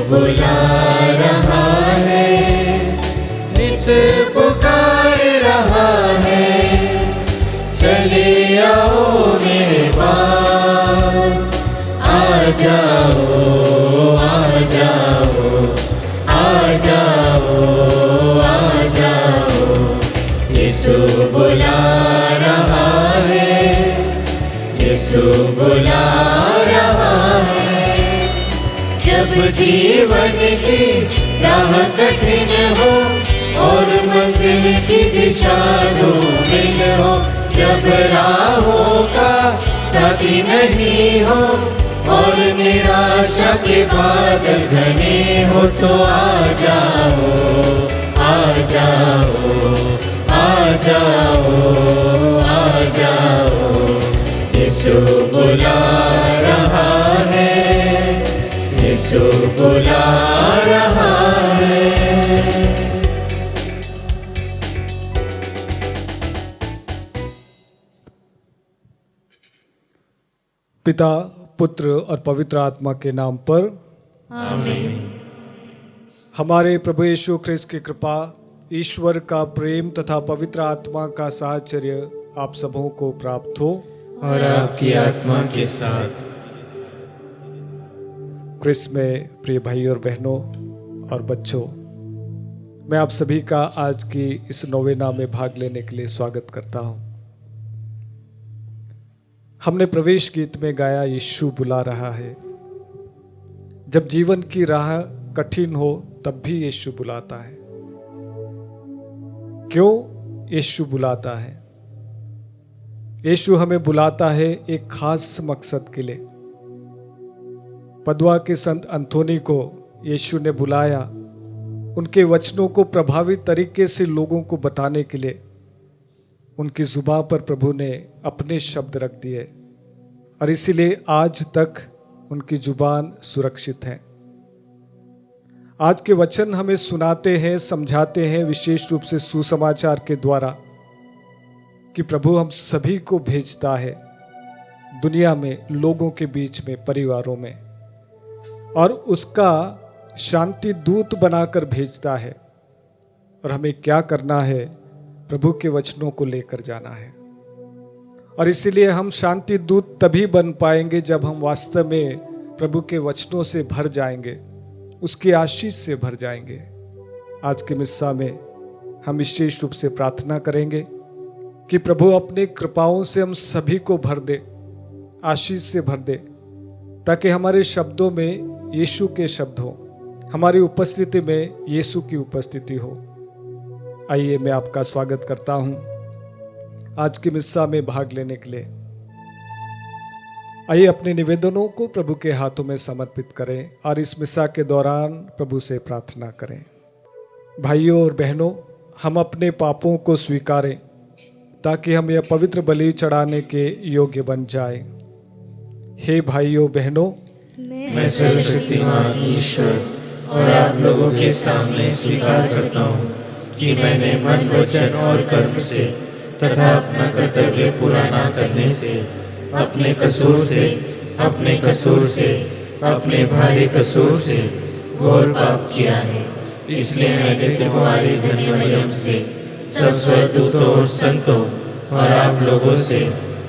बुला रहा है, नित पुकार रहा है, चले आओ मेरे पास, आ जाओ आ जाओ आ जाओ आ जाओ। यीशु बुला रहा है, यीशु बुला रहा है। जब जीवन की राह कठिन हो और मंजिल की दिशा धूमिल हो, जब राहों का साथी नहीं हो और निराशा के बादल घने हो, तो आ जाओ आ जाओ आ जाओ आ जाओ। यीशु बुला रहा है, यीशु बुला रहा है। पिता, पुत्र और पवित्र आत्मा के नाम पर आमीन। हमारे प्रभु यीशु ख्रिस्त की कृपा, ईश्वर का प्रेम तथा पवित्र आत्मा का साहचर्य आप सबों को प्राप्त हो और आपकी आत्मा के साथ। ख्रिस्त में प्रिय भाई और बहनों और बच्चों, मैं आप सभी का आज की इस नोवेना में भाग लेने के लिए स्वागत करता हूं। हमने प्रवेश गीत में गाया, यीशु बुला रहा है। जब जीवन की राह कठिन हो तब भी यीशु बुलाता है। क्यों यीशु बुलाता है? यीशु हमें बुलाता है एक खास मकसद के लिए। पदुआ के संत अंथोनी को यीशु ने बुलाया उनके वचनों को प्रभावी तरीके से लोगों को बताने के लिए। उनकी जुबान पर प्रभु ने अपने शब्द रख दिए और इसीलिए आज तक उनकी जुबान सुरक्षित है। आज के वचन हमें सुनाते हैं, समझाते हैं, विशेष रूप से सुसमाचार के द्वारा, कि प्रभु हम सभी को भेजता है दुनिया में, लोगों के बीच में, परिवारों में, और उसका शांति दूत बनाकर भेजता है। और हमें क्या करना है? प्रभु के वचनों को लेकर जाना है। और इसीलिए हम शांति दूत तभी बन पाएंगे जब हम वास्तव में प्रभु के वचनों से भर जाएंगे, उसकी आशीष से भर जाएंगे। आज के मिस्सा में हम विशेष रूप से प्रार्थना करेंगे कि प्रभु अपने कृपाओं से हम सभी को भर दे, आशीष से भर दे, ताकि हमारे शब्दों में यीशु के शब्द हो, हमारी उपस्थिति में यीशु की उपस्थिति हो। आइए, मैं आपका स्वागत करता हूं आज की मिस्सा में भाग लेने के लिए। आइए अपने निवेदनों को प्रभु के हाथों में समर्पित करें और इस मिस्सा के दौरान प्रभु से प्रार्थना करें। भाइयों और बहनों, हम अपने पापों को स्वीकारें ताकि हम यह पवित्र बलि चढ़ाने के योग्य बन जाएं। हे भाइयों बहनों, मैं सर्वशक्तिमान ईश्वर और आप लोगों के सामने स्वीकार करता हूँ कि मैंने मन, वचन और कर्म से तथा अपना कर्तव्य पूरा न करने से, अपने कसूर से, अपने भारी कसूर से घोर पाप किया है। इसलिए मैं तुम्हारी धन्य मरियम से, सब स्वर्गदूतों और संतों और आप लोगों से,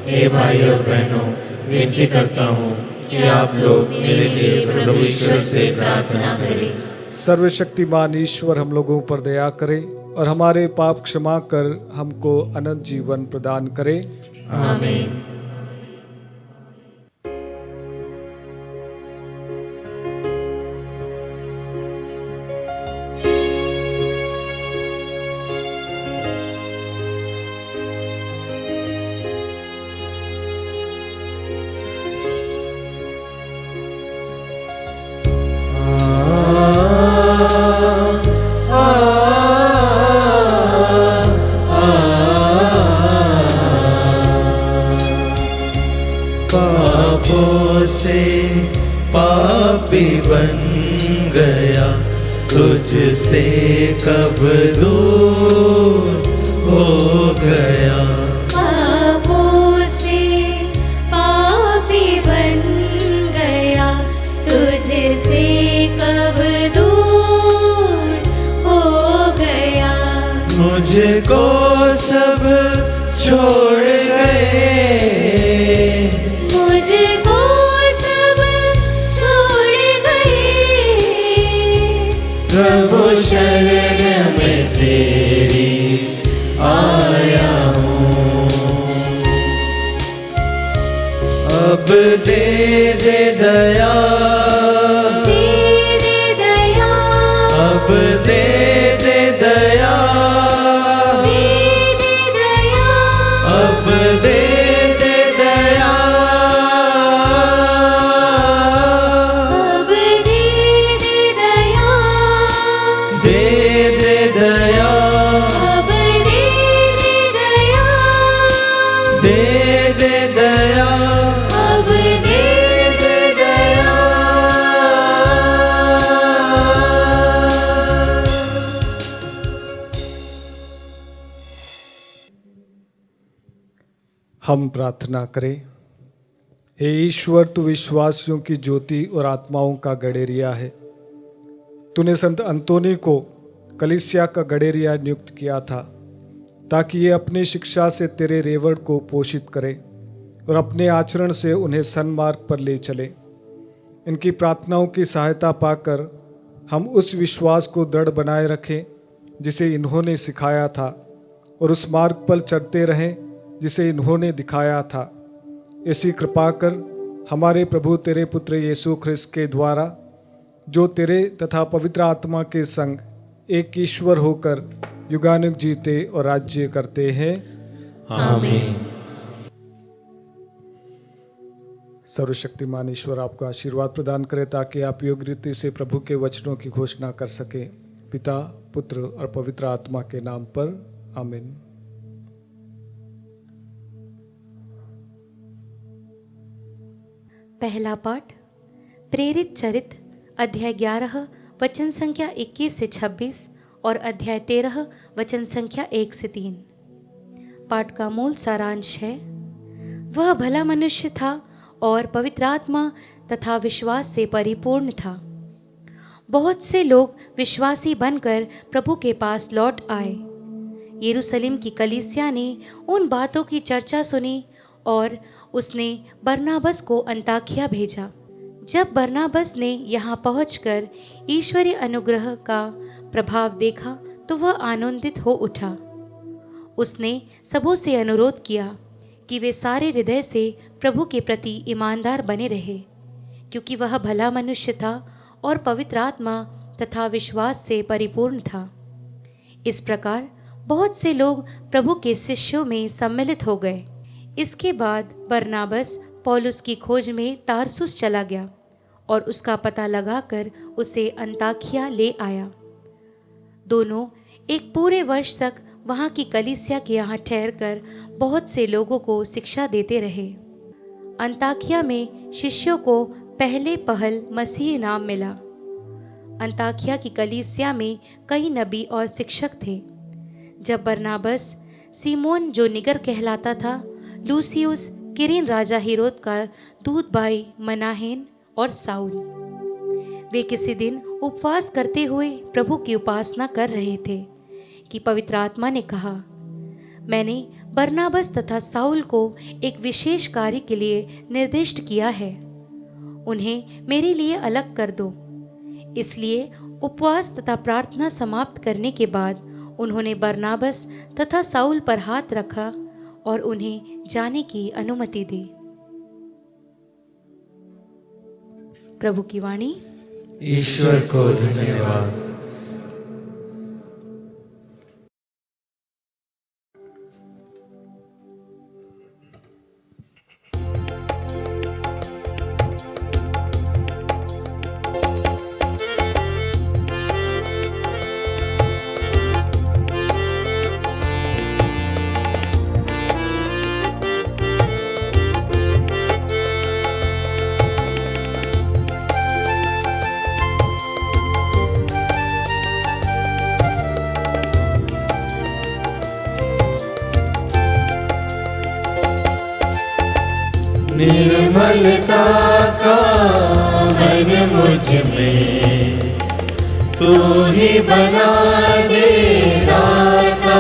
हे भाई और बहनों, विनती करता हूँ कि आप लोग मेरे लिए प्रभु ईश्वर से प्रार्थना करें। सर्वशक्तिमान ईश्वर हम लोगों पर दया करे और हमारे पाप क्षमा कर हमको अनंत जीवन प्रदान करे। आमीन। पापों से पापी बन गया, तुझसे कब दूर हो गया। पापों से पापी बन गया, तुझसे कब को सब छोड़ गए, मुझको सब छोड़ गए। प्रभु शरण में तेरी आया हूँ। अब दे दे दया, दे दे दया, अब दे दे दया, दे दे दया, अब दे दे दया, अब दे दे दया, दे दे दया, अब दे दे दया, दे दे दया, अब दे दे दया। हम प्रार्थना करें। हे ईश्वर, तू विश्वासियों की ज्योति और आत्माओं का गडेरिया है। तूने संत अंतोनी को कलीसिया का गडेरिया नियुक्त किया था ताकि ये अपनी शिक्षा से तेरे रेवड़ को पोषित करें और अपने आचरण से उन्हें सन्मार्ग पर ले चले। इनकी प्रार्थनाओं की सहायता पाकर हम उस विश्वास को दृढ़ बनाए रखें जिसे इन्होंने सिखाया था, और उस मार्ग पर चलते रहें जिसे इन्होंने दिखाया था। ऐसी कृपा कर हमारे प्रभु तेरे पुत्र यीशु ख्रिस्त के द्वारा, जो तेरे तथा पवित्र आत्मा के संग एक ईश्वर होकर युगानुग जीते और राज्य करते हैं। आमीन। सर्वशक्तिमान ईश्वर आपको आशीर्वाद प्रदान करे ताकि आप योग्य रीति से प्रभु के वचनों की घोषणा कर सकें। पिता, पुत्र और पवित्र आत्मा के नाम पर आमीन। पहला पाठ प्रेरित चरित्र अध्याय 11 वचन संख्या 21 से 26 और अध्याय 13 वचन संख्या 1 से 3। पाठ का मूल सारांश है, वह भला मनुष्य था और पवित्र आत्मा तथा विश्वास से परिपूर्ण था। बहुत से लोग विश्वासी बनकर प्रभु के पास लौट आए। यरूशलेम की कलीसिया ने उन बातों की चर्चा सुनी और उसने बरनाबस को अंताकिया भेजा। जब बरनाबस ने यहाँ पहुंचकर ईश्वरीय अनुग्रह का प्रभाव देखा तो वह आनंदित हो उठा। उसने सबों से अनुरोध किया कि वे सारे हृदय से प्रभु के प्रति ईमानदार बने रहे, क्योंकि वह भला मनुष्य था और पवित्र आत्मा तथा विश्वास से परिपूर्ण था। इस प्रकार बहुत से लोग प्रभु के शिष्यों में सम्मिलित हो गए। इसके बाद बरनाबस पौलुस की खोज में तारसुस चला गया और उसका पता लगाकर उसे अंताकिया ले आया। दोनों एक पूरे वर्ष तक वहाँ की कलीसिया के यहाँ ठहरकर बहुत से लोगों को शिक्षा देते रहे। अंताकिया में शिष्यों को पहले पहल मसीह नाम मिला। अंताकिया की कलीसिया में कई नबी और शिक्षक थे। जब बरनाबस सीमोन जो निगर कहलाता था, लूसियुस, किरीन राजा हिरोद का दूध भाई मनाहेन और साउल, वे किसी दिन उपवास करते हुए प्रभु की उपासना कर रहे थे कि पवित्र आत्मा ने कहा, मैंने बरनाबस तथा साउल को एक विशेष कार्य के लिए निर्दिष्ट किया है, उन्हें मेरे लिए अलग कर दो। इसलिए उपवास तथा प्रार्थना समाप्त करने के बाद उन्होंने बरनाबस तथा साउल पर हाथ रखा और उन्हें जाने की अनुमति दी। प्रभु की वाणी। ईश्वर को धन्यवाद। निर्मलता का मन मुझ में तू ही बना दे दाता।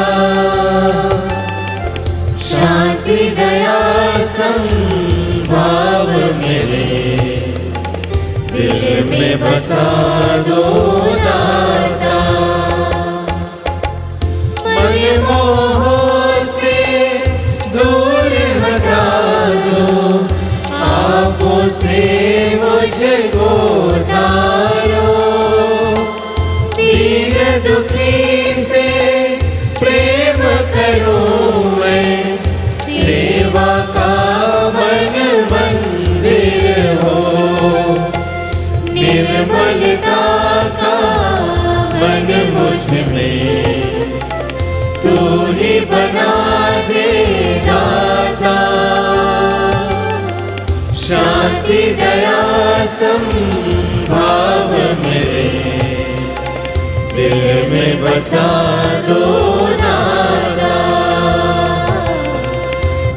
भाव मेरे दिल में बसा दो दाता। मनमोह से दूर हटा दो, आंखों से मुझको तारो। दीन दुखी से प्रेम करूं मैं, सेवा का मन मंदिर हो। निर्मलता का मन मुझ में तू ही बना दे दाता। शांति दया संभाव मेरे दिल में बसा दो दाता।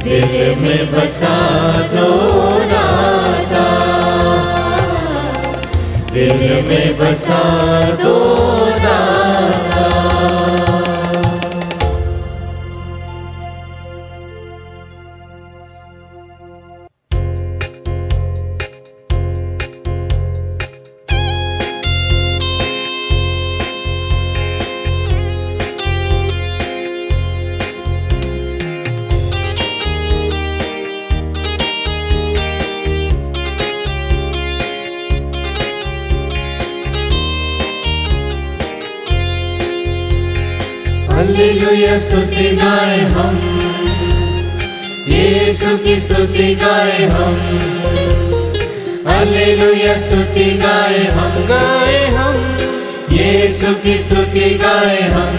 दिल में बसा दो दाता। दिल में बसा दो दाता। हालेलुया स्तुति गाए हम, यीशु की स्तुति गाए हम। हालेलुया स्तुति गाए हम, यीशु की स्तुति गाए हम।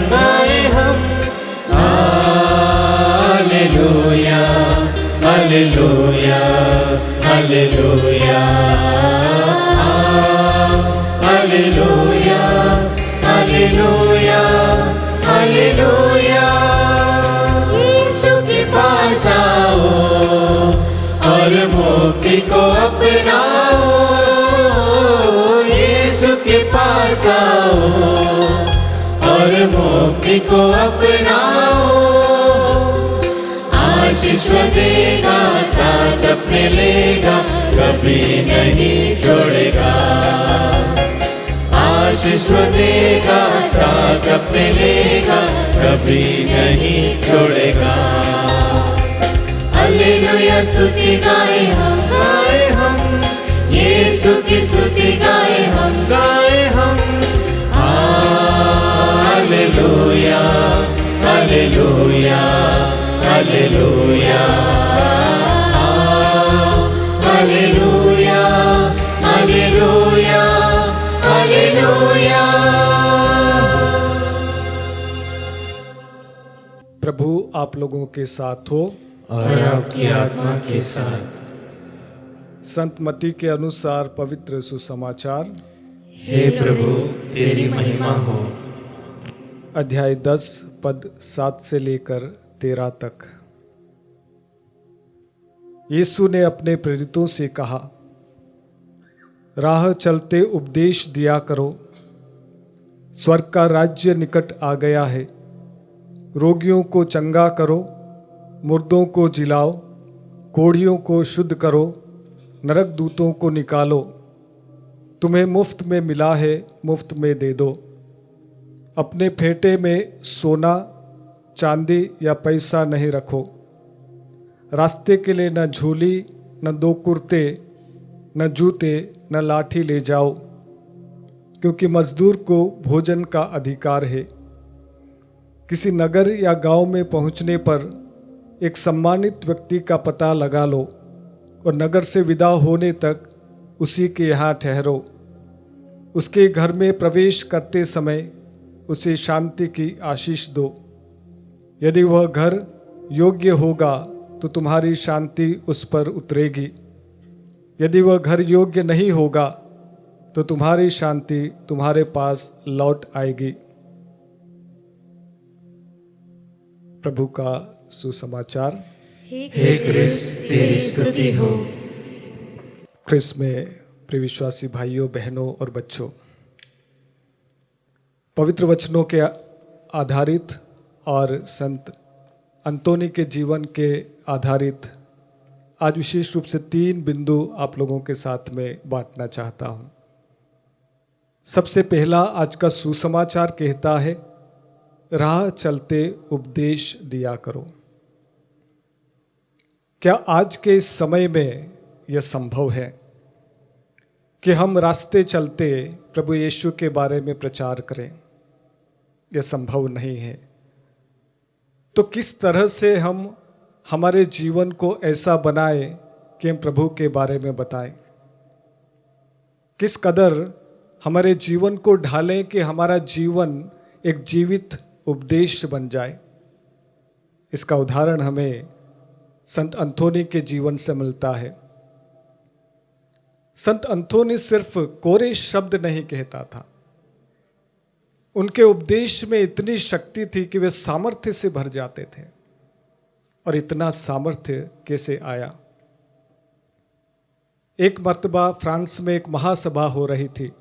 हालेलुया हालेलुया हालेलुया हालेलुया हालेलुया हालेलुया। यीशु के पास आओ और मुक्ति को अपनाओ। यीशु के पास आओ और मुक्ति को अपनाओ। आशीष देगा, साथ अपने लेगा, कभी नहीं छोड़ेगा। आशीष देगा, साथ अपने लेगा, कभी नहीं छोड़ेगा। हालेलुया स्तुति गाए हम, यीशु की स्तुति गाए हम। हालेलुया हालेलुया हालेलुया हालेलुया हालेलुया हालेलुया। प्रभु आप लोगों के साथ हो और आपकी आत्मा के साथ। संत मत्ती के अनुसार पवित्र सुसमाचार, हे प्रभु तेरी महिमा हो। अध्याय 10 पद 7 से लेकर 13 तक। यीशु ने अपने प्रेरितों से कहा, राह चलते उपदेश दिया करो, स्वर्ग का राज्य निकट आ गया है। रोगियों को चंगा करो, मुर्दों को जिलाओ, कोढ़ियों को शुद्ध करो, नरक दूतों को निकालो। तुम्हें मुफ्त में मिला है, मुफ्त में दे दो। अपने फेंटे में सोना चांदी या पैसा नहीं रखो। रास्ते के लिए न झोली, न 2 कुर्ते, न जूते, न लाठी ले जाओ, क्योंकि मजदूर को भोजन का अधिकार है। किसी नगर या गांव में पहुंचने पर एक सम्मानित व्यक्ति का पता लगा लो और नगर से विदा होने तक उसी के यहाँ ठहरो। उसके घर में प्रवेश करते समय उसे शांति की आशीष दो। यदि वह घर योग्य होगा तो तुम्हारी शांति उस पर उतरेगी। यदि वह घर योग्य नहीं होगा तो तुम्हारी शांति तुम्हारे पास लौट आएगी। प्रभु का सुसमाचार। हे क्रिस्त तेरी स्तुति हो। क्रिस्त में प्रिय विश्वासी भाइयों, बहनों और बच्चों, पवित्र वचनों के आधारित और संत अंतोनी के जीवन के आधारित आज विशेष रूप से 3 बिंदु आप लोगों के साथ में बांटना चाहता हूं। सबसे पहला, आज का सुसमाचार कहता है राह चलते उपदेश दिया करो। क्या आज के इस समय में यह संभव है कि हम रास्ते चलते प्रभु यीशु के बारे में प्रचार करें? यह संभव नहीं है। तो किस तरह से हम हमारे जीवन को ऐसा बनाए कि हम प्रभु के बारे में बताएं? किस कदर हमारे जीवन को ढालें कि हमारा जीवन एक जीवित उपदेश बन जाए? इसका उदाहरण हमें संत अंतोनी के जीवन से मिलता है। संत अंतोनी सिर्फ कोरे शब्द नहीं कहता था, उनके उपदेश में इतनी शक्ति थी कि वे सामर्थ्य से भर जाते थे। और इतना सामर्थ्य कैसे आया? एक मर्तबा फ्रांस में एक महासभा हो रही थी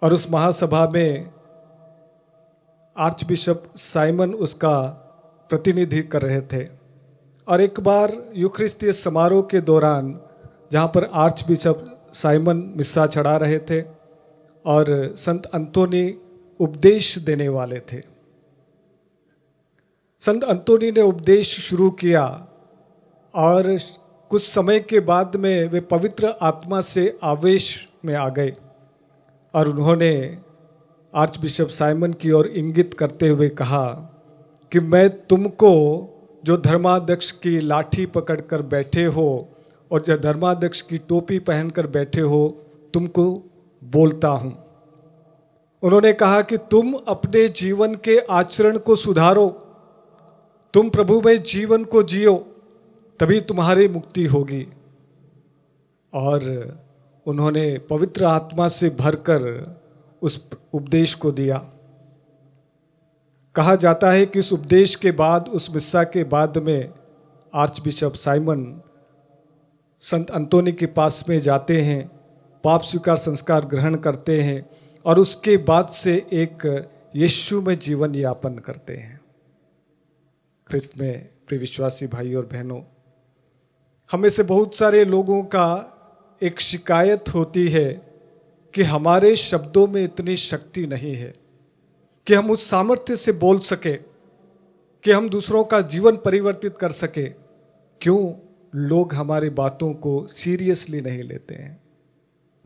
और उस महासभा में आर्च बिशप साइमन उसका प्रतिनिधि कर रहे थे। और एक बार यूखरिस्तीय समारोह के दौरान जहाँ पर आर्च बिशप साइमन मिस्सा चढ़ा रहे थे और संत अंतोनी उपदेश देने वाले थे। संत अंतोनी ने उपदेश शुरू किया और कुछ समय के बाद में वे पवित्र आत्मा से आवेश में आ गए और उन्होंने आर्च बिशप साइमन की ओर इंगित करते हुए कहा कि मैं तुमको जो धर्माध्यक्ष की लाठी पकड़कर बैठे हो और जो धर्माध्यक्ष की टोपी पहनकर बैठे हो, तुमको बोलता हूं। उन्होंने कहा कि तुम अपने जीवन के आचरण को सुधारो, तुम प्रभु में जीवन को जियो, तभी तुम्हारी मुक्ति होगी। और उन्होंने पवित्र आत्मा से भरकर उस उपदेश को दिया। कहा जाता है कि इस उपदेश के बाद, उस मिस्सा के बाद में आर्च बिशप साइमन संत अंतोनी के पास में जाते हैं, पाप स्वीकार संस्कार ग्रहण करते हैं और उसके बाद से एक यीशु में जीवन यापन करते हैं। ख्रिस्त में प्रिय विश्वासी भाई और बहनों, हमें से बहुत सारे लोगों का एक शिकायत होती है कि हमारे शब्दों में इतनी शक्ति नहीं है कि हम उस सामर्थ्य से बोल सके, कि हम दूसरों का जीवन परिवर्तित कर सके। क्यों लोग हमारी बातों को सीरियसली नहीं लेते हैं?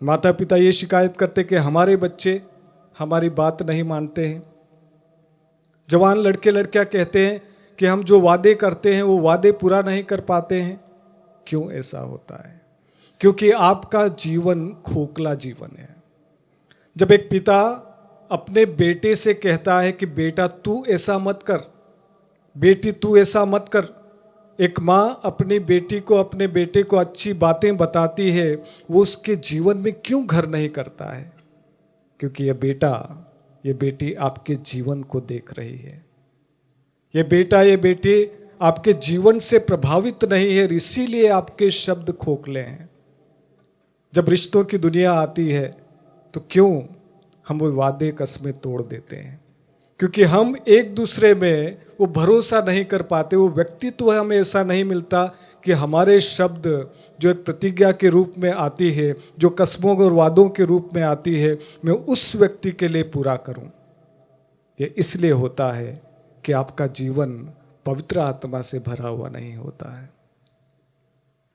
माता पिता ये शिकायत करते कि हमारे बच्चे हमारी बात नहीं मानते हैं। जवान लड़के लड़कियां कहते हैं कि हम जो वादे करते हैं वो वादे पूरा नहीं कर पाते हैं। क्यों ऐसा होता है? क्योंकि आपका जीवन खोखला जीवन है। जब एक पिता अपने बेटे से कहता है कि बेटा तू ऐसा मत कर, बेटी तू ऐसा मत कर, एक माँ अपनी बेटी को, अपने बेटे को अच्छी बातें बताती है, वो उसके जीवन में क्यों घर नहीं करता है? क्योंकि ये बेटा, ये बेटी आपके जीवन को देख रही है। ये बेटा, ये बेटी आपके जीवन से प्रभावित नहीं है, इसीलिए आपके शब्द खोखले हैं। जब रिश्तों की दुनिया आती है तो क्यों हम वो वादे कसमें तोड़ देते हैं? क्योंकि हम एक दूसरे में वो भरोसा नहीं कर पाते, वो व्यक्तित्व हमें ऐसा नहीं मिलता कि हमारे शब्द जो एक प्रतिज्ञा के रूप में आती है, जो कस्मों और वादों के रूप में आती है, मैं उस व्यक्ति के लिए पूरा करूं। ये इसलिए होता है कि आपका जीवन पवित्र आत्मा से भरा हुआ नहीं होता है।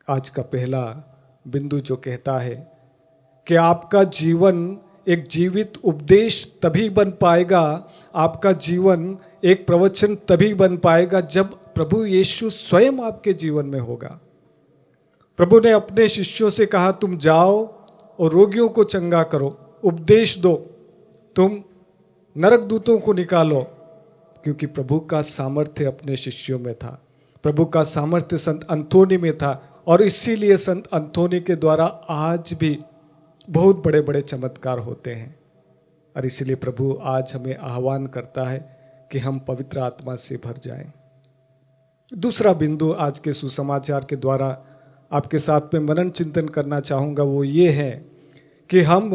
आज का पहला बिंदु जो कहता है कि आपका जीवन एक जीवित उपदेश तभी बन पाएगा, आपका जीवन एक प्रवचन तभी बन पाएगा जब प्रभु यीशु स्वयं आपके जीवन में होगा। प्रभु ने अपने शिष्यों से कहा, तुम जाओ और रोगियों को चंगा करो, उपदेश दो, तुम नरक दूतों को निकालो। क्योंकि प्रभु का सामर्थ्य अपने शिष्यों में था, प्रभु का सामर्थ्य संत अंतोनी में था। और इसीलिए संत अंतोनी के द्वारा आज भी बहुत बड़े बड़े चमत्कार होते हैं। और इसीलिए प्रभु आज हमें आह्वान करता है कि हम पवित्र आत्मा से भर जाएं। दूसरा बिंदु आज के सुसमाचार के द्वारा आपके साथ में मनन चिंतन करना चाहूँगा, वो ये है कि हम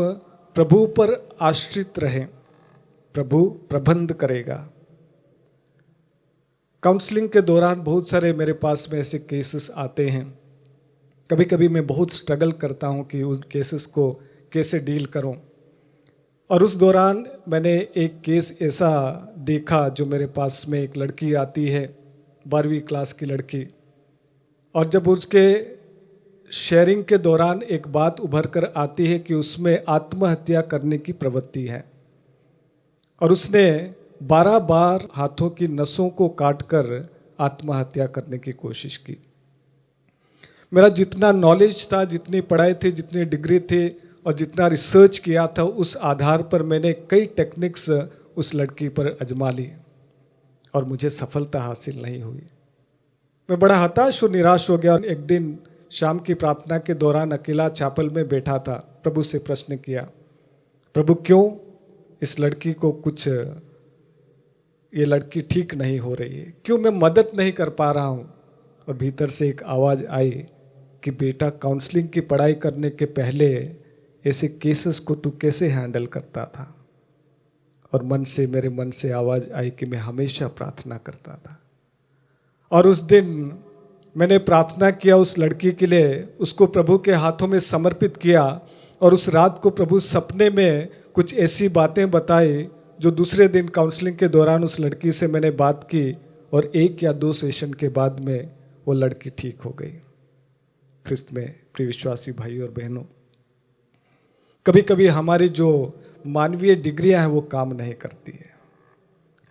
प्रभु पर आश्रित रहें, प्रभु प्रबंध करेगा। काउंसलिंग के दौरान बहुत सारे मेरे पास में ऐसे केसेस आते हैं कभी कभी मैं बहुत स्ट्रगल करता हूँ कि उन केसेस को कैसे डील करूँ। और उस दौरान मैंने एक केस ऐसा देखा, जो मेरे पास में एक लड़की आती है, 12वीं क्लास की लड़की, और जब उसके शेयरिंग के दौरान एक बात उभर कर आती है कि उसमें आत्महत्या करने की प्रवृत्ति है, और उसने 12 बार हाथों की नसों को काटकर आत्महत्या करने की कोशिश की। मेरा जितना नॉलेज था, जितनी पढ़ाई थी, जितनी डिग्री थी और जितना रिसर्च किया था, उस आधार पर मैंने कई टेक्निक्स उस लड़की पर आजमा ली और मुझे सफलता हासिल नहीं हुई। मैं बड़ा हताश और निराश हो गया। एक दिन शाम की प्रार्थना के दौरान अकेला चैपल में बैठा था, प्रभु से प्रश्न किया, प्रभु क्यों इस लड़की को कुछ, ये लड़की ठीक नहीं हो रही है, क्यों मैं मदद नहीं कर पा रहा हूँ। और भीतर से एक आवाज़ आई कि बेटा, काउंसलिंग की पढ़ाई करने के पहले ऐसे केसेस को तू कैसे हैंडल करता था। और मेरे मन से आवाज़ आई कि मैं हमेशा प्रार्थना करता था। और उस दिन मैंने प्रार्थना किया उस लड़की के लिए, उसको प्रभु के हाथों में समर्पित किया। और उस रात को प्रभु सपने में कुछ ऐसी बातें बताई जो दूसरे दिन काउंसलिंग के दौरान उस लड़की से मैंने बात की, और 1 या 2 सेशन के बाद में वो लड़की ठीक हो गई। ख्रिस्त में प्रिय विश्वासी भाई और बहनों, कभी कभी हमारी जो मानवीय डिग्रियां हैं वो काम नहीं करती है।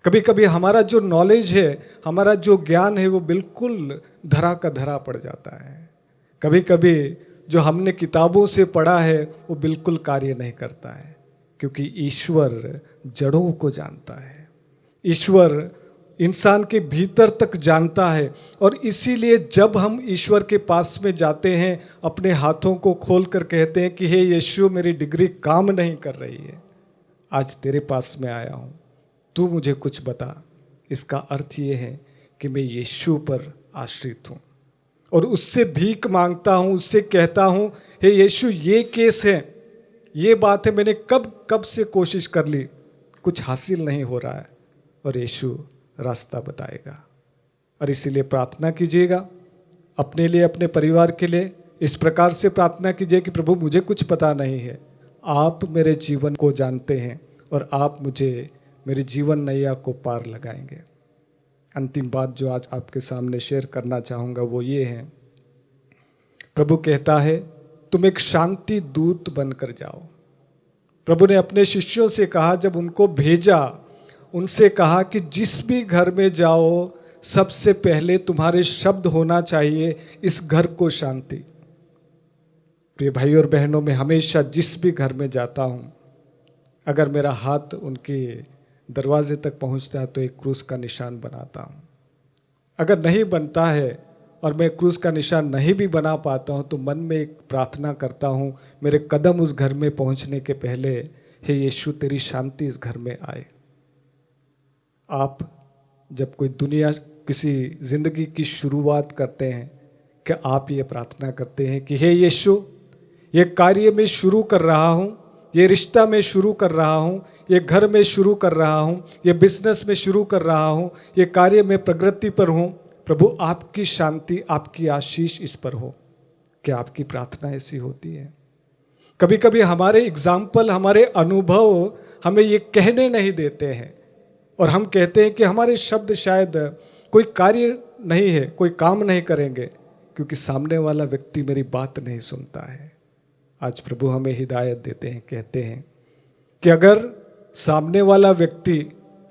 कभी कभी हमारा जो नॉलेज है, हमारा जो ज्ञान है, वो बिल्कुल धरा का धरा पड़ जाता है। कभी कभी जो हमने किताबों से पढ़ा है वो बिल्कुल कार्य नहीं करता है, क्योंकि ईश्वर जड़ों को जानता है। ईश्वर इंसान के भीतर तक जानता है। और इसीलिए जब हम ईश्वर के पास में जाते हैं, अपने हाथों को खोल कर कहते हैं कि हे यीशु, मेरी डिग्री काम नहीं कर रही है, आज तेरे पास में आया हूँ, तू मुझे कुछ बता। इसका अर्थ ये है कि मैं यीशु पर आश्रित हूँ और उससे भीख मांगता हूँ, उससे कहता हूँ, हे यीशु, ये केस है, ये बात है, मैंने कब कब से कोशिश कर ली, कुछ हासिल नहीं हो रहा है, और यीशु रास्ता बताएगा। और इसीलिए प्रार्थना कीजिएगा अपने लिए, अपने परिवार के लिए। इस प्रकार से प्रार्थना कीजिए कि प्रभु, मुझे कुछ पता नहीं है, आप मेरे जीवन को जानते हैं और आप मुझे मेरी जीवन नैया को पार लगाएंगे। अंतिम बात जो आज आपके सामने शेयर करना चाहूँगा वो ये है, प्रभु कहता है तुम एक शांति दूत बनकर जाओ। प्रभु ने अपने शिष्यों से कहा, जब उनको भेजा, उनसे कहा कि जिस भी घर में जाओ सबसे पहले तुम्हारे शब्द होना चाहिए, इस घर को शांति। प्रिय भाई और बहनों, मैं हमेशा जिस भी घर में जाता हूँ, अगर मेरा हाथ उनके दरवाजे तक पहुँचता है तो एक क्रूस का निशान बनाता हूँ। अगर नहीं बनता है और मैं क्रूस का निशान नहीं भी बना पाता हूँ तो मन में एक प्रार्थना करता हूँ, मेरे कदम उस घर में पहुँचने के पहले, हे यीशु, तेरी शांति इस घर में आए। आप जब कोई दुनिया किसी जिंदगी की शुरुआत करते हैं, क्या आप ये प्रार्थना करते हैं कि हे यीशु, ये कार्य में शुरू कर रहा हूँ, ये रिश्ता में शुरू कर रहा हूँ, ये घर में शुरू कर रहा हूँ, ये बिजनेस में शुरू कर रहा हूँ, ये कार्य में प्रगति पर हूँ, प्रभु आपकी शांति, आपकी आशीष इस पर हो। क्या आपकी प्रार्थना ऐसी होती है? कभी कभी हमारे एग्जाम्पल, हमारे अनुभव हमें ये कहने नहीं देते हैं और हम कहते हैं कि हमारे शब्द शायद कोई कार्य नहीं है, कोई काम नहीं करेंगे, क्योंकि सामने वाला व्यक्ति मेरी बात नहीं सुनता है। आज प्रभु हमें हिदायत देते हैं, कहते हैं कि अगर सामने वाला व्यक्ति,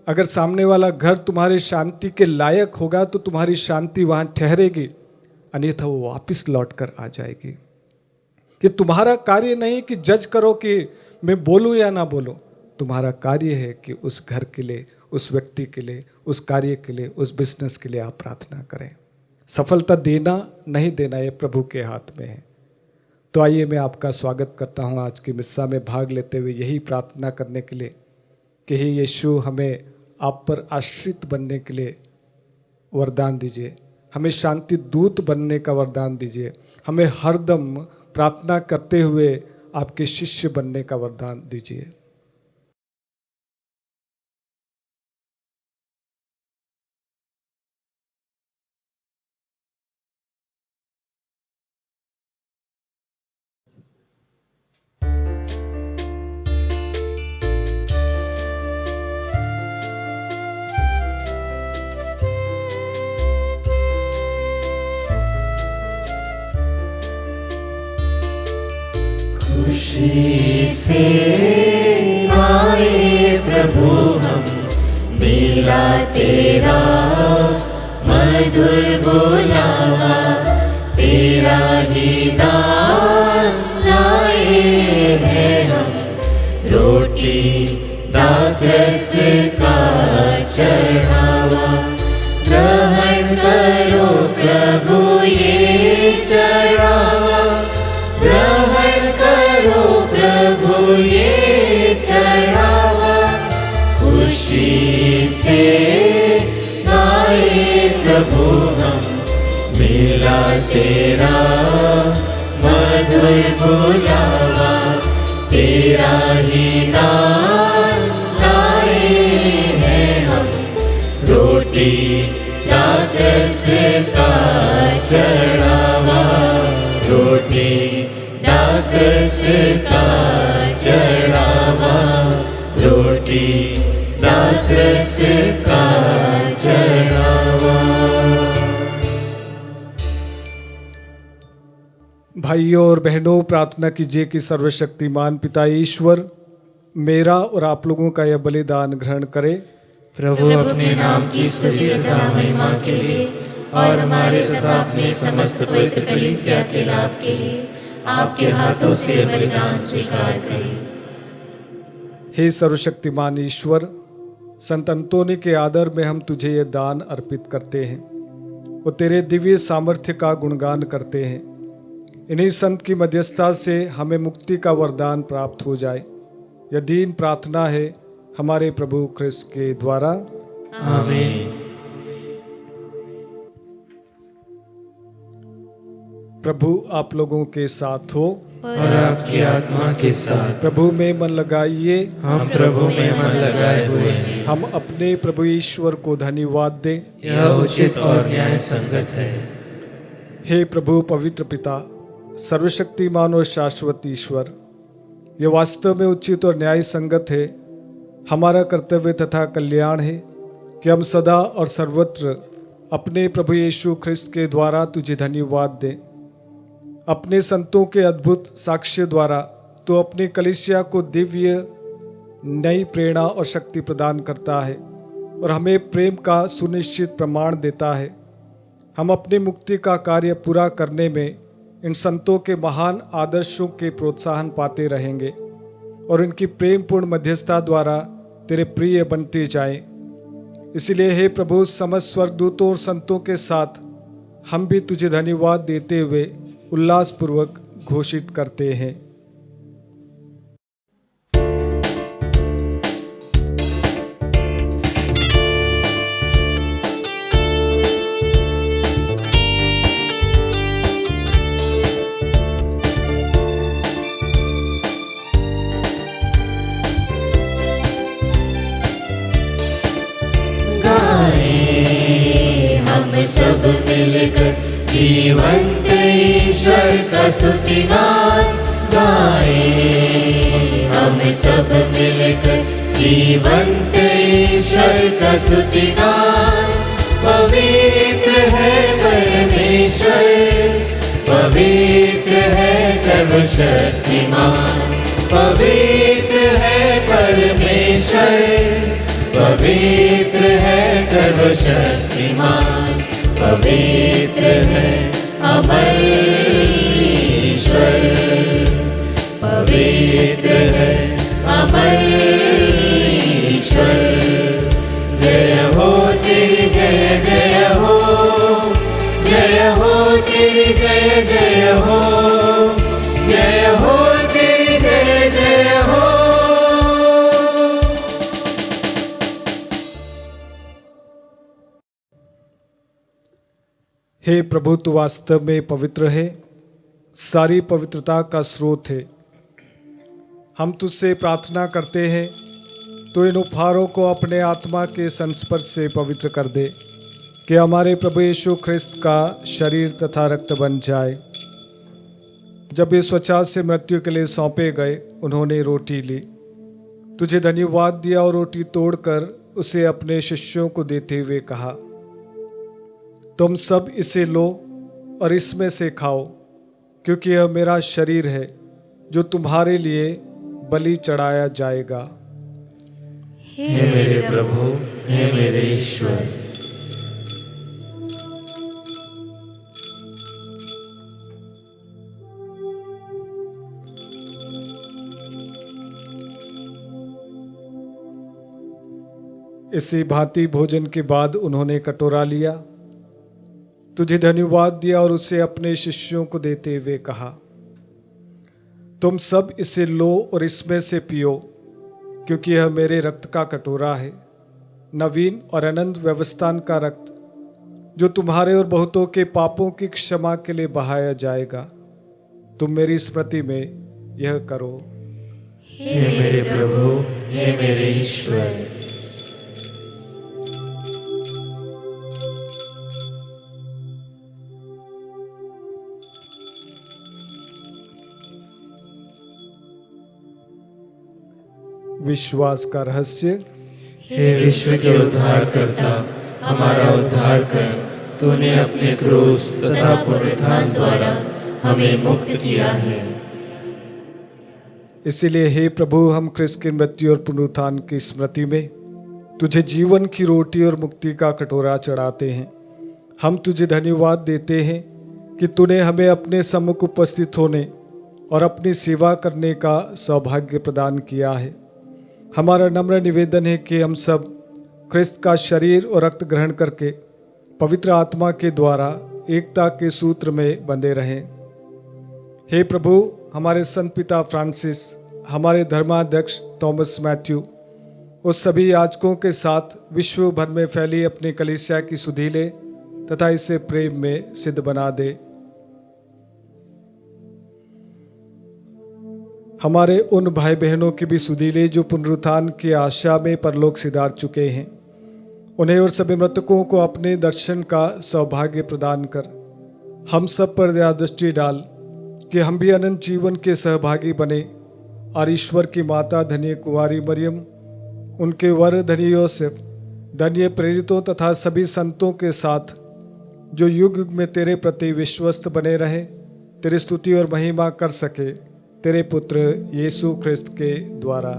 अगर सामने वाला घर तुम्हारे शांति के लायक होगा तो तुम्हारी शांति वहाँ ठहरेगी, अन्यथा वो वापस लौट कर आ जाएगी। ये तुम्हारा कार्य नहीं कि जज करो कि मैं बोलूँ या ना बोलूँ। तुम्हारा कार्य है कि उस घर के लिए, उस व्यक्ति के लिए, उस कार्य के लिए, उस बिजनेस के लिए आप प्रार्थना करें। सफलता देना नहीं देना ये प्रभु के हाथ में है। तो आइए मैं आपका स्वागत करता हूँ आज की मिस्सा में भाग लेते हुए यही प्रार्थना करने के लिए कि हे यीशु, हमें आप पर आश्रित बनने के लिए वरदान दीजिए, हमें शांति दूत बनने का वरदान दीजिए, हमें हरदम प्रार्थना करते हुए आपके शिष्य बनने का वरदान दीजिए। खुशी से आए प्रभु हम, मिला तेरा मधुर बुलावा, तेरा ही दान लाए हैं हम, रोटी दाखरस का चढ़ावा। ग्रहण करो प्रभु ये चढ़ावा, ग्रहण करो प्रभु ये चढ़ावा। खुशी से गाए प्रभु हम, मिला तेरा मधुर बुलावा, तेरा ही नाम लाए हैं हम, रोटी दाखरस का चढ़ावा, रोटी दाखरस का चढ़ावा, रोटी दाखरस का चढ़ावा। भाइयों और बहनों, प्रार्थना कीजिए कि सर्वशक्तिमान पिता ईश्वर मेरा और आप लोगों का यह बलिदान ग्रहण करे। प्रभु अपने नाम की स्तुति तथा महिमा के लिए और हमारे तथा अपने समस्त पवित्र कलीसिया के लाभ के लिए आपके हाथों से बलिदान स्वीकार करें। हे सर्वशक्तिमान ईश्वर, संत अंतोनी के आदर में हम तुझे ये दान अर्पित करते हैं और तेरे दिव्य सामर्थ्य का गुणगान करते हैं। इन्हीं संत की मध्यस्थता से हमें मुक्ति का वरदान प्राप्त हो जाए। यह दीन प्रार्थना है हमारे प्रभु ख्रिस्त के द्वारा, आमीन। प्रभु आप लोगों के साथ हो और आपकी आत्मा के साथ। प्रभु में मन लगाइए, हम प्रभु में मन लगाए हुए हैं। हम अपने प्रभु ईश्वर को धन्यवाद दें। यह उचित और न्याय संगत है। हे प्रभु पवित्र पिता, सर्वशक्तिमान और शाश्वत ईश्वर, यह वास्तव में उचित और न्याय संगत है, हमारा कर्तव्य तथा कल्याण है कि हम सदा और सर्वत्र अपने प्रभु यीशु ख्रिस्त के द्वारा तुझे धन्यवाद दें। अपने संतों के अद्भुत साक्ष्य द्वारा तो अपनी कलीसिया को दिव्य नई प्रेरणा और शक्ति प्रदान करता है और हमें प्रेम का सुनिश्चित प्रमाण देता है। हम अपनी मुक्ति का कार्य पूरा करने में इन संतों के महान आदर्शों के प्रोत्साहन पाते रहेंगे और इनकी प्रेमपूर्ण मध्यस्थता द्वारा तेरे प्रिय बनते जाएं। इसलिए हे प्रभु, समस्त स्वर्गदूतों और संतों के साथ हम भी तुझे धन्यवाद देते हुए उल्लासपूर्वक घोषित करते हैं। हम सब मिलकर जीवंत ईश्वर का स्तुतिगान गाएं। हम सब मिलकर जीवंत ईश्वर का स्तुतिगान। पवित्र है परमेश्वर, पवित्र है सर्वशक्तिमान, पवित्र है परमेश्वर, पवित्र है सर्वशक्तिमान, पवित्र है अमर ईश्वर, पवित्र है अमर ईश्वर। जय हो तेरी जय जय हो, जय हो तेरी जय जय हो, जय हो तेरी जय जय हो। हे प्रभु, तू वास्तव में पवित्र है, सारी पवित्रता का स्रोत है। हम तुझसे प्रार्थना करते हैं तो इन उपहारों को अपने आत्मा के संस्पर्श से पवित्र कर दे कि हमारे प्रभु यीशु ख्रिस्त का शरीर तथा रक्त बन जाए। जब ये स्वच्छता से मृत्यु के लिए सौंपे गए, उन्होंने रोटी ली, तुझे धन्यवाद दिया और रोटी तोड़कर उसे अपने शिष्यों को देते हुए कहा, तुम सब इसे लो और इसमें से खाओ, क्योंकि यह मेरा शरीर है जो तुम्हारे लिए बलि चढ़ाया जाएगा। हे मेरे प्रभु, हे मेरे ईश्वर। इसी भांति भोजन के बाद उन्होंने कटोरा लिया, तुझे धन्यवाद दिया और उसे अपने शिष्यों को देते हुए कहा, तुम सब इसे लो और इसमें से पियो, क्योंकि यह मेरे रक्त का कटोरा है, नवीन और अनंत व्यवस्थान का रक्त, जो तुम्हारे और बहुतों के पापों की क्षमा के लिए बहाया जाएगा। तुम मेरी स्मृति में यह करो। हे मेरे प्रभु, हे मेरे ईश्वर। विश्वास का रहस्य। हे विश्व के उद्धार करता, हमारा उद्धार कर। तूने अपने क्रूस तथा पुनरुत्थान द्वारा हमें मुक्त किया है। इसीलिए हे प्रभु, हम क्रिस्त की मृत्यु और पुनरुत्थान की स्मृति में तुझे जीवन की रोटी और मुक्ति का कटोरा चढ़ाते हैं। हम तुझे धन्यवाद देते हैं कि तूने हमें अपने सम्मुख उपस्थित होने और अपनी सेवा करने का सौभाग्य प्रदान किया है। हमारा नम्र निवेदन है कि हम सब क्रिस्त का शरीर और रक्त ग्रहण करके पवित्र आत्मा के द्वारा एकता के सूत्र में बंधे रहें। हे प्रभु, हमारे संत पिता फ्रांसिस, हमारे धर्माध्यक्ष थॉमस मैथ्यू, उस सभी याजकों के साथ विश्व भर में फैली अपनी कलीसिया की सुधि ले तथा इसे प्रेम में सिद्ध बना दे। हमारे उन भाई बहनों की भी सुधि ले जो पुनरुत्थान की आशा में परलोक सिधार चुके हैं। उन्हें और सभी मृतकों को अपने दर्शन का सौभाग्य प्रदान कर हम सब पर दया दृष्टि डाल कि हम भी अनंत जीवन के सहभागी बने और ईश्वर की माता धन्य कुंवारी मरियम, उनके वर धन्य योसेफ, धन्य प्रेरितों तथा सभी संतों के साथ जो युग युग में तेरे प्रति विश्वस्त बने रहे, तेरी स्तुति और महिमा कर सके, तेरे पुत्र यीशु ख्रिस्त के द्वारा।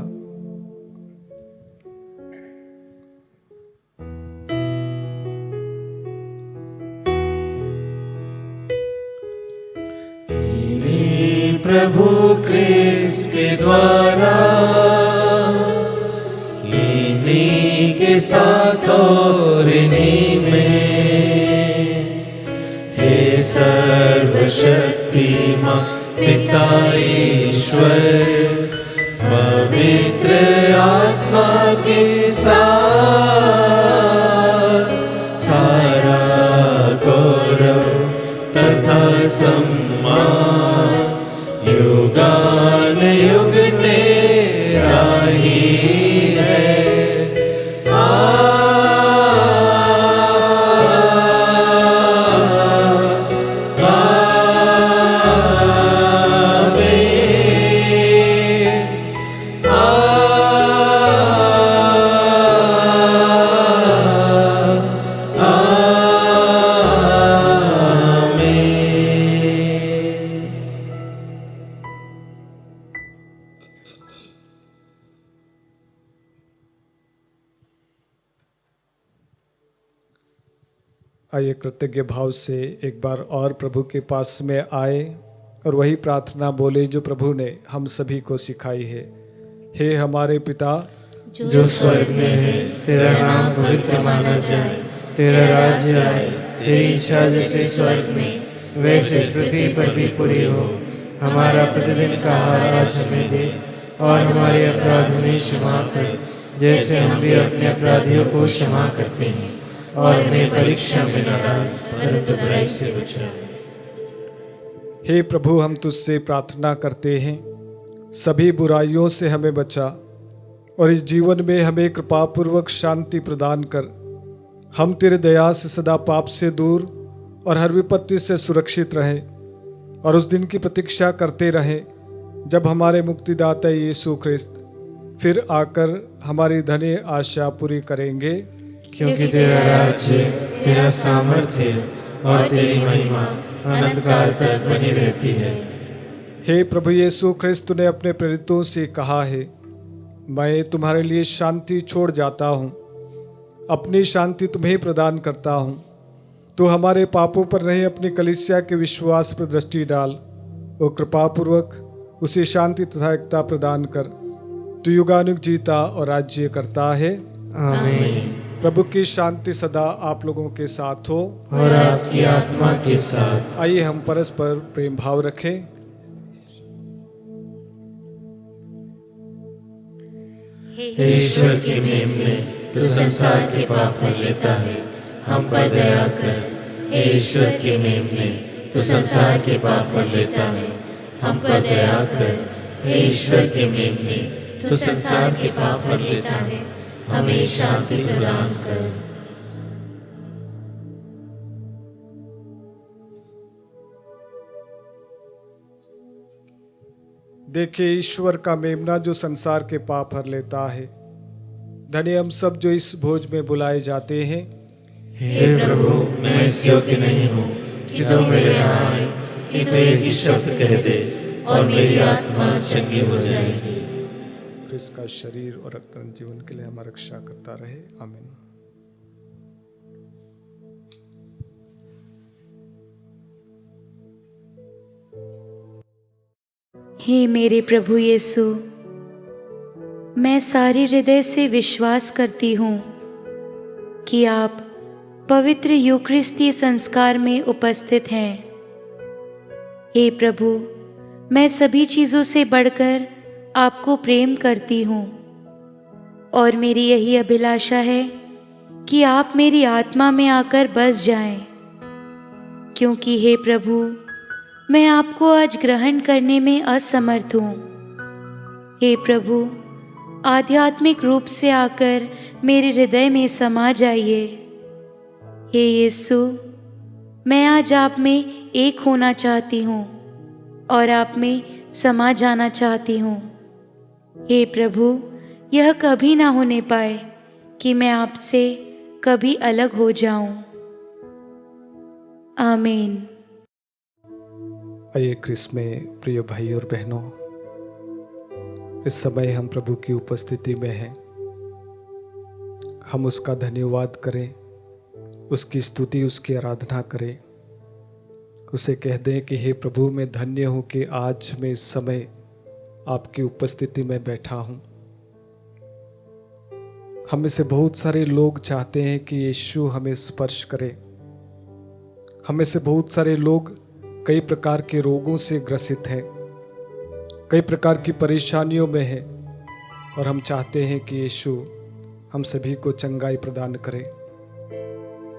प्रभु क्रिस्त के द्वारा, इन्हीं के साथ और इन्हीं में, हे सर्वशक्तिमान पिता ईश्वर, पवित्र आत्मा के साथ सारा गौरव तथा सम्मान युगान युग तेरा ही है। आइए कृतज्ञ भाव से एक बार और प्रभु के पास में आए और वही प्रार्थना बोले जो प्रभु ने हम सभी को सिखाई है। हे हमारे पिता जो स्वर्ग में है, तेरा नाम पवित्र माना जाए, तेरा राज्य आए, तेरी इच्छा जैसे स्वर्ग में वैसे पृथ्वी पर भी पूरी हो। हमारा प्रतिदिन का आहार आज हमें दे और हमारे अपराध में क्षमा कर, जैसे हम भी अपने अपराधियों को क्षमा करते हैं, और हमें परीक्षा में न डाल परंतु बुराई से बचा। हे प्रभु, हम तुझसे प्रार्थना करते हैं, सभी बुराइयों से हमें बचा और इस जीवन में हमें कृपापूर्वक शांति प्रदान कर। हम तेरे दया से सदा पाप से दूर और हर विपत्ति से सुरक्षित रहें और उस दिन की प्रतीक्षा करते रहें जब हमारे मुक्तिदाता यीशु ख्रिस्त फिर आकर हमारी धन्य आशा पूरी करेंगे। क्योंकि तेरा राज्य, तेरा सामर्थ्य और तेरी महिमा अनंत काल तक बनी रहती है। हे प्रभु यीशु ख्रिस्त ने अपने प्रेरितों से कहा है, मैं तुम्हारे लिए शांति छोड़ जाता हूँ, अपनी शांति तुम्हें प्रदान करता हूँ। तो हमारे पापों पर नहीं अपनी कलीसिया के विश्वास पर दृष्टि डाल और कृपापूर्वक उसे शांति तथा एकता प्रदान कर। तू युगानुग जीता और राज्य करता है। आमीन। प्रभु की शांति सदा आप लोगों के साथ हो और आपकी आत्मा के साथ। आइए हम परस्पर प्रेम भाव रखें। हे ईश्वर के मेमने, तू संसार के पाप कर लेता है, हम पर दया कर। हे ईश्वर के मेमने, तू संसार के पाप कर लेता है, हम पर दया कर। हे ईश्वर के मेमने, तू संसार के पाप कर लेता है, हमें शांति प्रदान कर। देखिए ईश्वर का मेमना जो संसार के पाप हर लेता है। धन्य हम सब जो इस भोज में बुलाए जाते हैं। हे प्रभु, मैं इस योग्य नहीं हूँ कि तू मेरे यहाँ आए, कि तू एक ही शब्द कह दे और मेरी आत्मा चंगी हो जाएगी। क्रिस्त का शरीर और रक्त जीवन के लिए हमारा रक्षा करता रहे। आमीन। हे मेरे प्रभु यीशु, मैं सारे हृदय से विश्वास करती हूँ कि आप पवित्र यूकरिस्तीय संस्कार में उपस्थित हैं। हे प्रभु, मैं सभी चीज़ों से बढ़कर आपको प्रेम करती हूँ और मेरी यही अभिलाषा है कि आप मेरी आत्मा में आकर बस जाएं, क्योंकि हे प्रभु, मैं आपको आज ग्रहण करने में असमर्थ हूँ। हे प्रभु, आध्यात्मिक रूप से आकर मेरे हृदय में समा जाइए। हे यीशु, मैं आज आप में एक होना चाहती हूँ और आप में समा जाना चाहती हूँ। हे प्रभु, यह कभी ना होने पाए कि मैं आपसे कभी अलग हो जाऊं। आमीन। आइए क्रिस्त में प्रिय भाई और बहनों, इस समय हम प्रभु की उपस्थिति में हैं। हम उसका धन्यवाद करें, उसकी स्तुति, उसकी आराधना करें। उसे कह दें कि हे प्रभु, मैं धन्य हूँ कि आज मैं इस समय आपकी उपस्थिति में बैठा हूँ। हम में से बहुत सारे लोग चाहते हैं कि यीशु हमें स्पर्श करे। हम में से बहुत सारे लोग कई प्रकार के रोगों से ग्रसित हैं, कई प्रकार की परेशानियों में हैं, और हम चाहते हैं कि यीशु हम सभी को चंगाई प्रदान करे।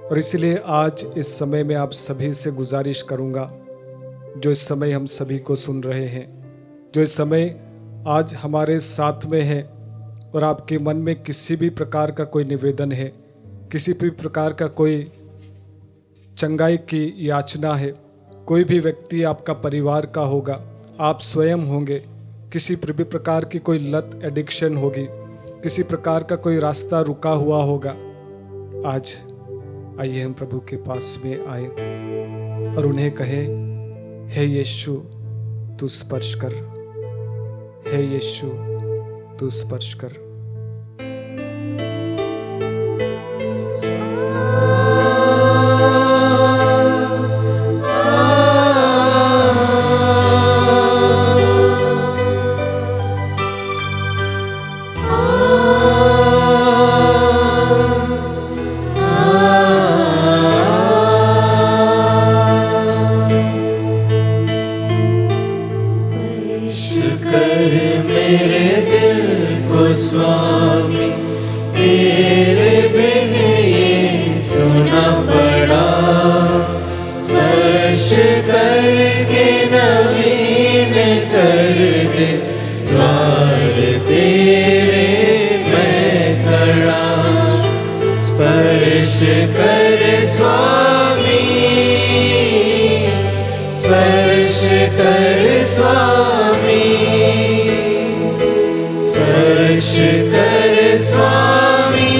और इसलिए आज इस समय में आप सभी से गुजारिश करूंगा, जो इस समय हम सभी को सुन रहे हैं, जो इस समय आज हमारे साथ में है, और आपके मन में किसी भी प्रकार का कोई निवेदन है, किसी भी प्रकार का कोई चंगाई की याचना है, कोई भी व्यक्ति आपका परिवार का होगा, आप स्वयं होंगे, किसी भी प्रकार की कोई लत एडिक्शन होगी, किसी प्रकार का कोई रास्ता रुका हुआ होगा, आज आइए हम प्रभु के पास में आए और उन्हें कहें, हे यीशु तू स्पर्श कर, हे यीशु तू स्पर्श कर। स्वामी, तेरे बिन ये सुना पड़ा, स्पर्श करके नवीन कर दे, द्वार तेरे मैं खड़ा। स्पर्श कर स्वामी, स्पर्श कर स्वामी, स्पर्श कर स्वामी,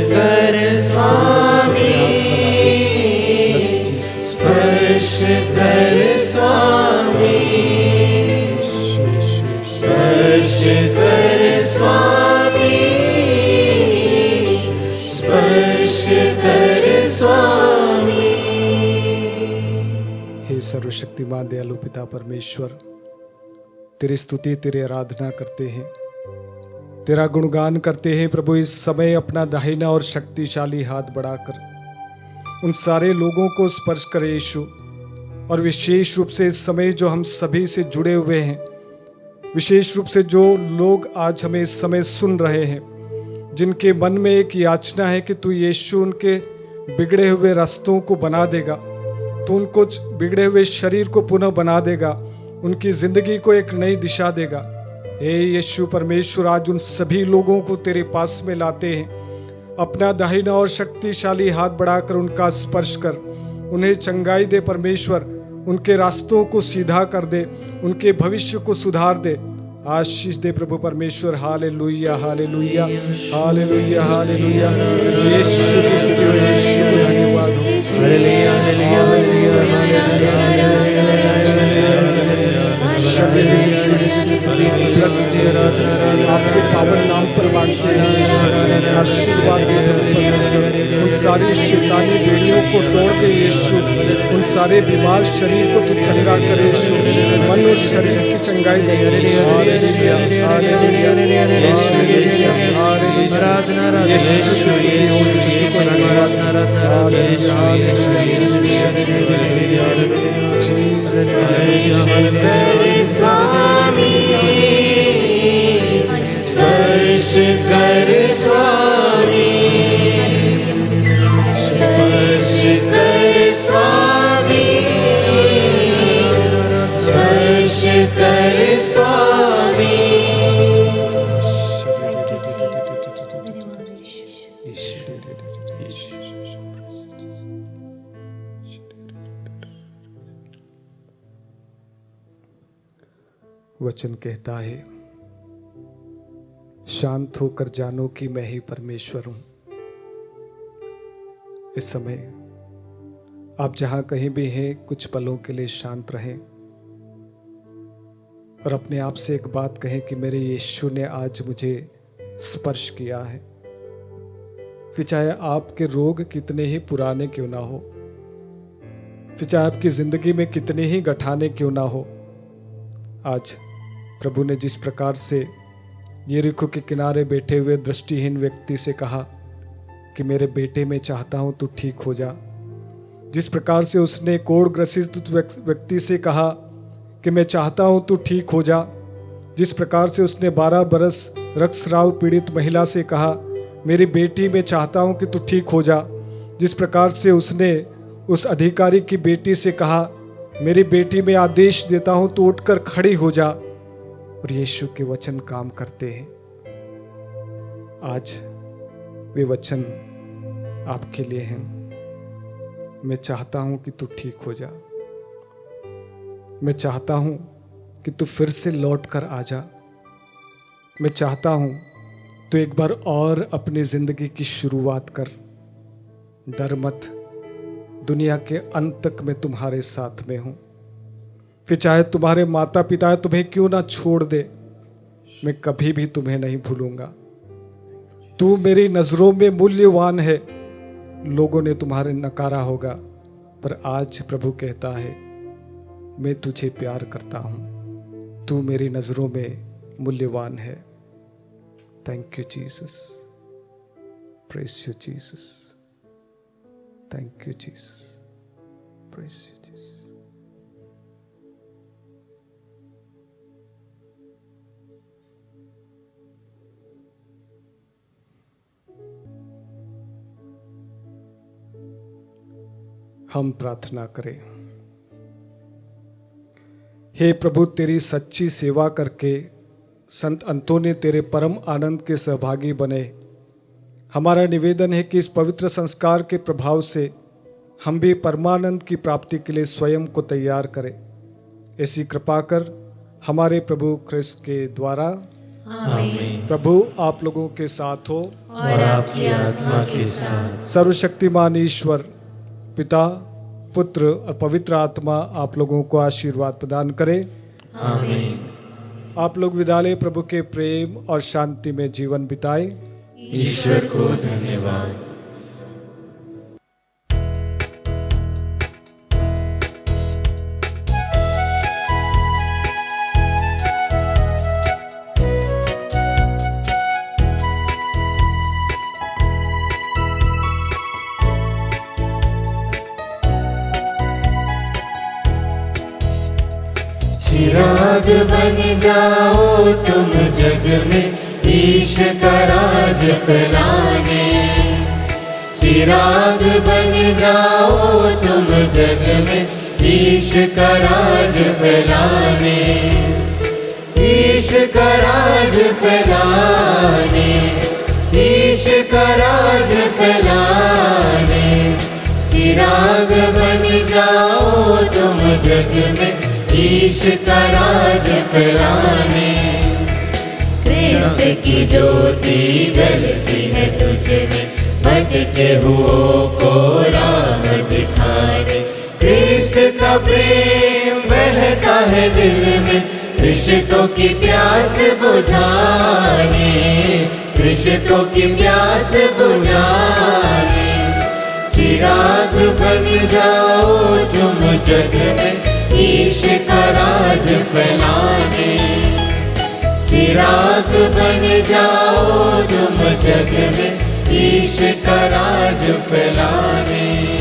कर स्वामी, स्पर्श कर स्वामी, स्पर्श कर स्वामी, स्पर्श कर स्वामी। हे सर्वशक्तिमान दयालु पिता परमेश्वर, तेरी स्तुति तेरी आराधना करते हैं, तेरा गुणगान करते हैं प्रभु। इस समय अपना दाहिना और शक्तिशाली हाथ बढ़ाकर उन सारे लोगों को स्पर्श करे यीशु, और विशेष रूप से इस समय जो हम सभी से जुड़े हुए हैं, विशेष रूप से जो लोग आज हमें इस समय सुन रहे हैं, जिनके मन में एक याचना है कि तू यीशु उनके बिगड़े हुए रास्तों को बना देगा, तो उनको बिगड़े हुए शरीर को पुनः बना देगा, उनकी जिंदगी को एक नई दिशा देगा। हे यीशु परमेश्वर, आज उन सभी लोगों को तेरे पास में लाते हैं। अपना दाहिना और शक्तिशाली हाथ बढ़ाकर उनका स्पर्श कर, उन्हें चंगाई दे परमेश्वर, उनके रास्तों को सीधा कर दे, उनके भविष्य को सुधार दे, आशीष दे प्रभु परमेश्वर। हालेलुया हालेलुया हालेलुया हालेलुया। यीशु की स्तुति हो, यीशु को धन्यवाद हो। हालेलुया हालेलुया आपके पावन नाम पर मांगते हैं, आशीर्वाद दे। उन सारी शैतानी बेड़ियों को तोड़ दे यीशु, उन सारे बीमार शरीर को तू चंगा करे यीशु, मन और शरीर की चंगाई दे। हालेलुया हालेलुया हालेलुया आराधना यीशु की स्तुति हो, यीशु को धन्यवाद। हालेलुया स्वामी, स्पर्श कर स्वामी, स्पर्श कर स्वामी, स्पर्श कर स्वामी। वचन कहता है, शांत होकर जानो कि मैं ही परमेश्वर हूं। इस समय आप जहां कहीं भी हैं, कुछ पलों के लिए शांत रहें और अपने आप से एक बात कहें कि मेरे यीशु ने आज मुझे स्पर्श किया है। फिर चाहे आपके रोग कितने ही पुराने क्यों ना हो, फिर चाहे आपकी जिंदगी में कितने ही गठाने क्यों ना हो, आज प्रभु ने जिस प्रकार से यरीहो के किनारे बैठे हुए दृष्टिहीन व्यक्ति से कहा कि मेरे बेटे मैं चाहता हूं तू ठीक हो जा, जिस प्रकार से उसने कोढ़ ग्रसित व्यक्ति से कहा कि मैं चाहता हूं तू ठीक हो जा, जिस प्रकार से उसने 12 बरस रक्तस्राव पीड़ित महिला से कहा मेरी बेटी मैं चाहता हूं कि तू ठीक हो जा, जिस प्रकार से उसने उस अधिकारी की बेटी से कहा मेरी बेटी मैं आदेश देता हूं तू उठकर खड़ी हो जा, और यीशु के वचन काम करते हैं। आज वे वचन आपके लिए हैं। मैं चाहता हूं कि तू ठीक हो जा, मैं चाहता हूं कि तू फिर से लौट कर आ जा, मैं चाहता हूं तो एक बार और अपनी जिंदगी की शुरुआत कर। डर मत, दुनिया के अंत तक मैं तुम्हारे साथ में हूं। फिर चाहे तुम्हारे माता पिता तुम्हें क्यों ना छोड़ दे, मैं कभी भी तुम्हें नहीं भूलूंगा। तू मेरी नजरों में मूल्यवान है। लोगों ने तुम्हारे नकारा होगा, पर आज प्रभु कहता है मैं तुझे प्यार करता हूं, तू मेरी नजरों में मूल्यवान है। Thank you Jesus, praise you Jesus, thank you Jesus, praise you Jesus. हम प्रार्थना करें। हे प्रभु, तेरी सच्ची सेवा करके संत अंतोनी तेरे परम आनंद के सहभागी बने। हमारा निवेदन है कि इस पवित्र संस्कार के प्रभाव से हम भी परमानंद की प्राप्ति के लिए स्वयं को तैयार करें। ऐसी कृपा कर हमारे प्रभु क्रिस्त के द्वारा। आमीन। प्रभु आप लोगों के साथ हो और आपकी आत्मा के साथ। सर्वशक्तिमान ईश्वर पिता, पुत्र और पवित्र आत्मा आप लोगों को आशीर्वाद प्रदान करे। आमीन। आप लोग विदा लें, प्रभु के प्रेम और शांति में जीवन बिताए। ईश्वर को धन्यवाद। चिराग बन जाओ तुम जग में, ईश का राज फैलाने। चिराग बन जाओ तुम जग में, ईश का राज फैलाने। ईश का राज फैलाने, ईश का राज फैलाने। चिराग बन जाओ तुम जग में, ईश का राज फैलाने। क्रिस्त की ज्योति जलती है तुझ में, भटके हुओं को राह दिखाने। क्रिस्त का प्रेम बहता है दिल में, रिश्तों की प्यास बुझाने। रिश्तों की प्यास बुझाने। चिराग बन जाओ तुम जग में, ईश का राज फैलाने। चिराग बन जाओ तुम जग में, ईश का राज फैलाने।